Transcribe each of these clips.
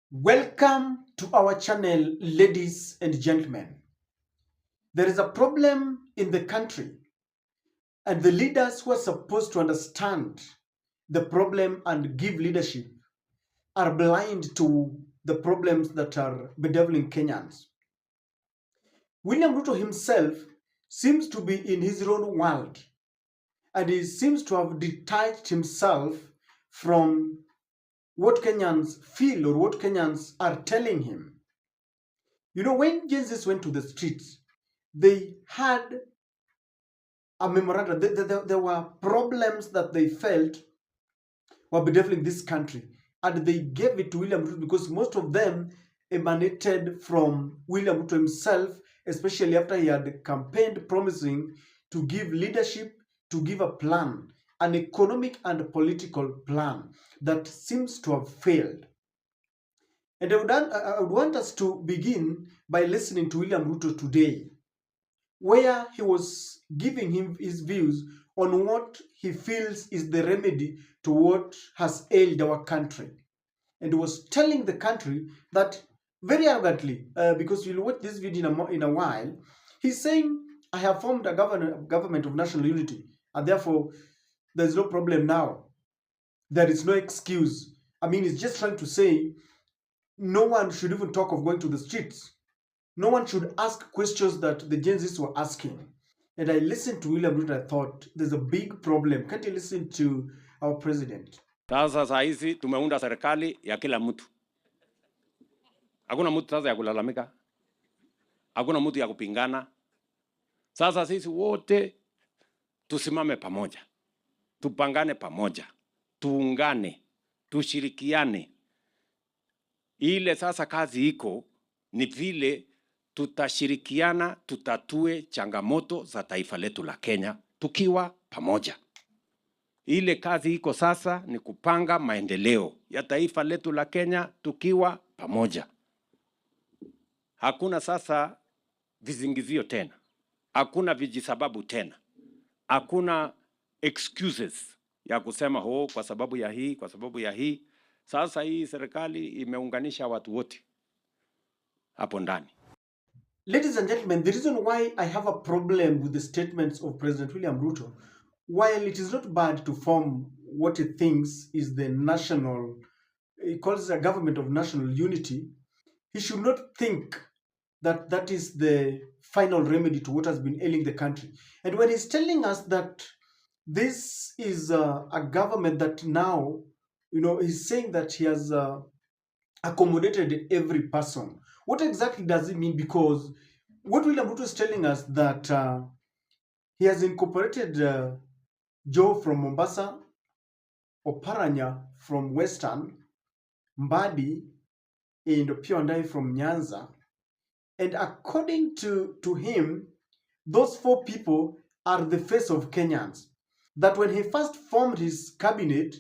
Welcome to our channel, ladies and gentlemen. There is a problem in the country, and the leaders who are supposed to understand the problem and give leadership are blind to the problems that are bedeviling Kenyans. William Ruto himself seems to be in his own world, and he seems to have detached himself from what Kenyans feel or what Kenyans are telling him. When Jesus went to the streets, they had a memorandum. There were problems that they felt were bedeviling this country, and they gave it to William Ruto because most of them emanated from William Ruto himself, especially after he had campaigned promising to give leadership, to give a plan, an economic and political plan that seems to have failed. And I would want us to begin by listening to William Ruto today, where he was giving him his views on what he feels is the remedy to what has ailed our country. And he was telling the country that very arrogantly, because you'll watch this video in a while, he's saying, I have formed a government of national unity, and therefore there's no problem now. There is no excuse. I mean, he's just trying to say no one should even talk of going to the streets. No one should ask questions that the Gen Zs were asking. And I listened to William Ruto, I thought, there's a big problem. Can't you listen to our president? Sasa saa hizi tumeunda serikali ya kila mtu. Hakuna mtu sasa ya kulalamika. Hakuna mtu ya kupingana. Sasa sisi wote tusimame pamoja. Tupangane pamoja. Tuungane, tushirikiane. Ile sasa kazi iko ni vile tutashirikiana tutatue changamoto za taifa letu la Kenya tukiwa pamoja. Ile kazi iko sasa ni kupanga maendeleo ya taifa letu la Kenya tukiwa pamoja. Hakuna sasa vizingizio tena. Hakuna vijisababu tena. Hakuna excuses ya kusema kwa sababu ya hii, kwa sababu ya hii. Sasa hii serikali imeunganisha watu wote hapo ndani. Ladies and gentlemen, the reason why I have a problem with the statements of President William Ruto, while it is not bad to form what he thinks is the national, he calls it a government of national unity, he should not think that that is the final remedy to what has been ailing the country. And when he's telling us that this is a government that now, he's saying that he has accommodated every person. What exactly does it mean? Because what William Ruto is telling us that he has incorporated Joe from Mombasa, Oparanya from Western, Mbadi, and Piondai from Nyanza. And according to him, those four people are the face of Kenyans. That when he first formed his cabinet,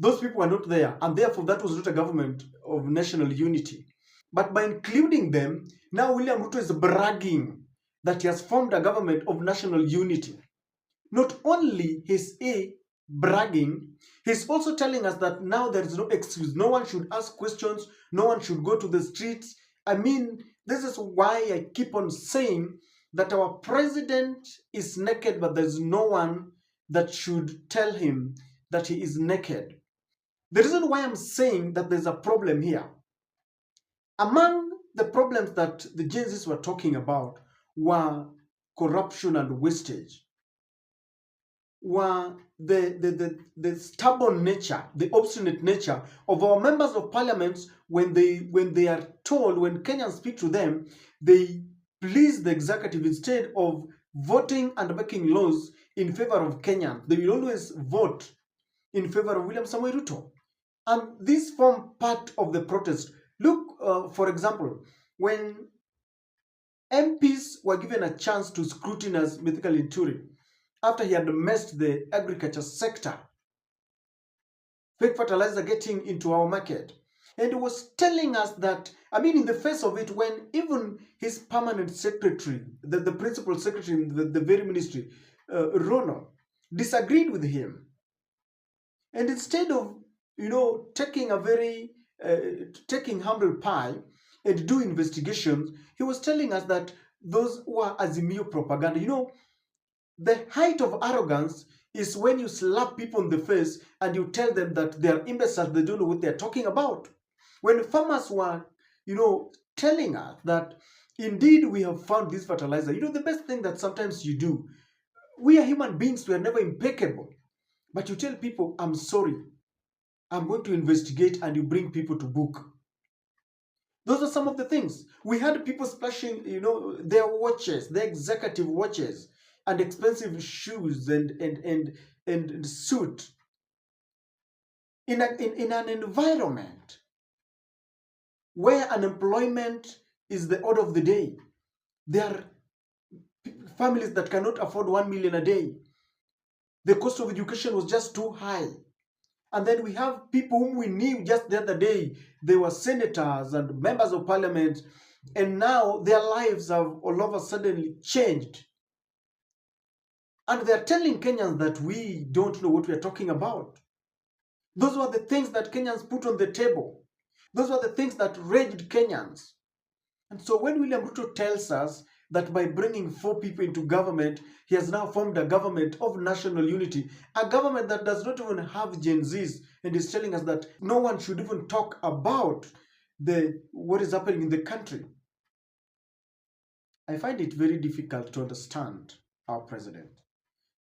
those people were not there, and therefore that was not a government of national unity. But by including them, now William Ruto is bragging that he has formed a government of national unity. Not only is he bragging, he's also telling us that now there is no excuse. No one should ask questions. No one should go to the streets. I mean, this is why I keep on saying that our president is naked, but there's no one that should tell him that he is naked. The reason why I'm saying that there's a problem here, among the problems that the Gen Zs were talking about were corruption and wastage, were the stubborn nature, the obstinate nature of our members of parliament when they are told, when Kenyans speak to them, they please the executive instead of voting and making laws in favor of Kenyans. They will always vote in favor of William Samoei Ruto. And this form part of the protest. Look, for example, when MPs were given a chance to scrutinize Mithika Linturi after he had messed the agriculture sector, fake fertilizer getting into our market. And he was telling us that, I mean, in the face of it, when even his permanent secretary, the principal secretary in the very ministry, Rono, disagreed with him. And instead of, taking a very taking humble pie and do investigations, he was telling us that those were Azimio propaganda. You know, the height of arrogance is when you slap people in the face and you tell them that they are imbeciles, they don't know what they're talking about. When farmers were, telling us that indeed we have found this fertilizer, the best thing that sometimes you do, we are human beings, we are never impeccable. But you tell people, I'm sorry, I'm going to investigate, and you bring people to book. Those are some of the things. We had people splashing, their watches, their executive watches, and expensive shoes and suit in an environment where unemployment is the order of the day. There are families that cannot afford 1 million a day. The cost of education was just too high. And then we have people whom we knew just the other day. They were senators and members of parliament, and now their lives have all of a sudden changed. And they're telling Kenyans that we don't know what we're talking about. Those were the things that Kenyans put on the table. Those were the things that raged Kenyans. And so when William Ruto tells us that by bringing 4 people into government, he has now formed a government of national unity, a government that does not even have Gen Zs, and is telling us that no one should even talk about what is happening in the country. I find it very difficult to understand our president.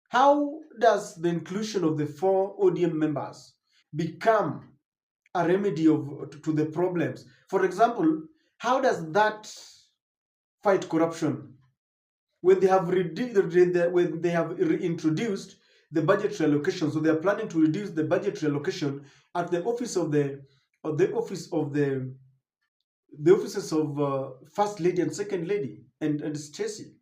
How does the inclusion of the 4 ODM members become a remedy to the problems? For example, how does that fight corruption when they have reintroduced the budgetary allocation? So they are planning to reduce the budgetary allocation at the office of the offices of First Lady and Second Lady and Stacy.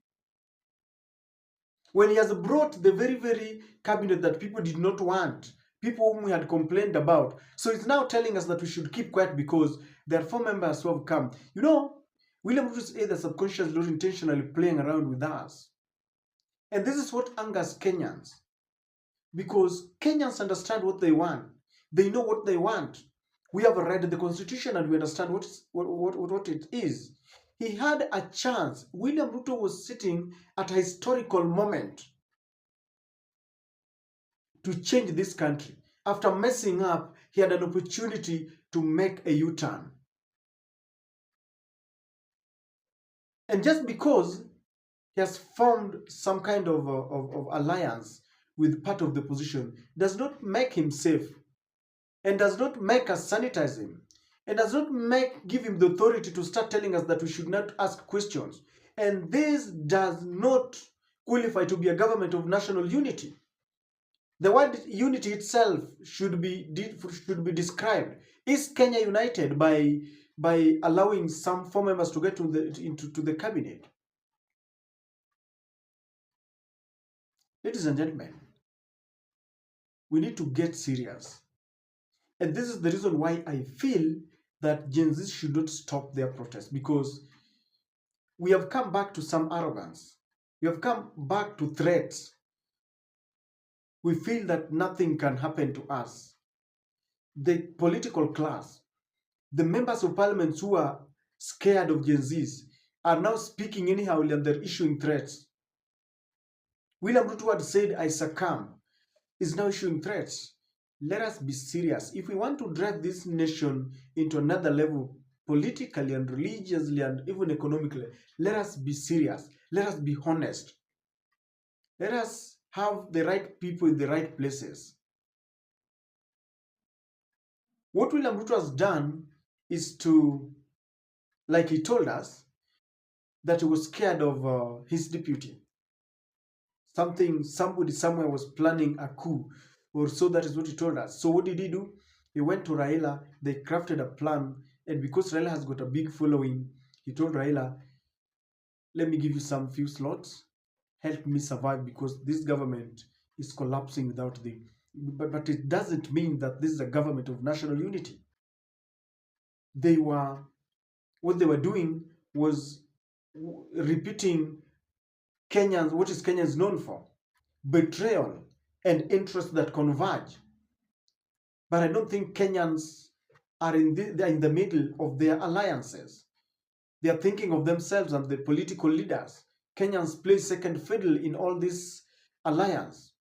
When he has brought the very, very cabinet that people did not want, people whom we had complained about. So it's now telling us that we should keep quiet because there are 4 members who have come. William Ruto is either subconsciously or intentionally playing around with us. And this is what angers Kenyans. Because Kenyans understand what they want. They know what they want. We have read the Constitution and we understand what it is. He had a chance. William Ruto was sitting at a historical moment to change this country. After messing up, he had an opportunity to make a U-turn. And just because he has formed some kind of alliance with part of the opposition does not make him safe, and does not make us sanitize him, and does not give him the authority to start telling us that we should not ask questions. And this does not qualify to be a government of national unity. The word unity itself should be described. Is Kenya united by allowing some 4 members to get into the cabinet? Ladies and gentlemen, we need to get serious. And this is the reason why I feel that Gen Z should not stop their protest, because we have come back to some arrogance. We have come back to threats. We feel that nothing can happen to us. The political class, the members of parliament who are scared of Gen Zs, are now speaking anyhow and they're issuing threats. William Ruto had said, I succumb, is now issuing threats. Let us be serious. If we want to drive this nation into another level, politically and religiously and even economically, let us be serious. Let us be honest. Let us have the right people in the right places. What William Ruto has done is to, like he told us, that he was scared of his deputy. Somebody somewhere was planning a coup, or so that is what he told us. So what did he do? He went to Raila, they crafted a plan, and because Raila has got a big following, he told Raila, let me give you some few slots, help me survive, because this government is collapsing without the... But it doesn't mean that this is a government of national unity. What they were doing was repeating what is Kenyans known for: betrayal and interests that converge. But I don't think Kenyans are they're in the middle of their alliances. They are thinking of themselves and the political leaders. Kenyans play second fiddle in all this alliance.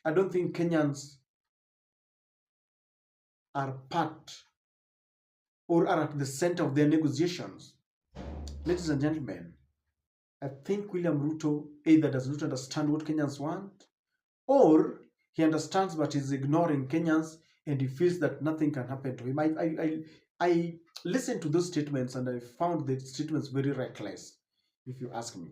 I don't think Kenyans are part or are at the center of their negotiations. Ladies and gentlemen, I think William Ruto either does not understand what Kenyans want, or he understands but is ignoring Kenyans, and he feels that nothing can happen to him. I listened to those statements and I found the statements very reckless, if you ask me.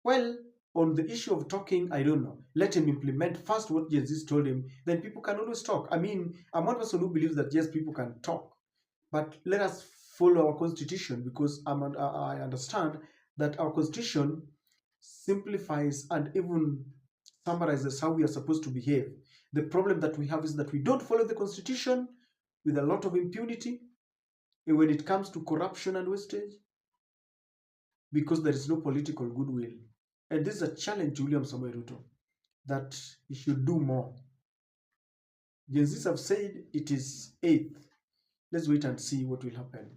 Well, on the issue of talking, I don't know. Let him implement first what Jesus told him, then people can always talk. I mean, I'm one person who believes that yes, people can talk, but let us follow our constitution, because I understand that our constitution simplifies and even summarizes how we are supposed to behave. The problem that we have is that we don't follow the constitution with a lot of impunity when it comes to corruption and wastage, because there is no political goodwill. And this is a challenge to William Samoei Ruto, that he should do more. Gen Zs have said it is 8th. Let's wait and see what will happen.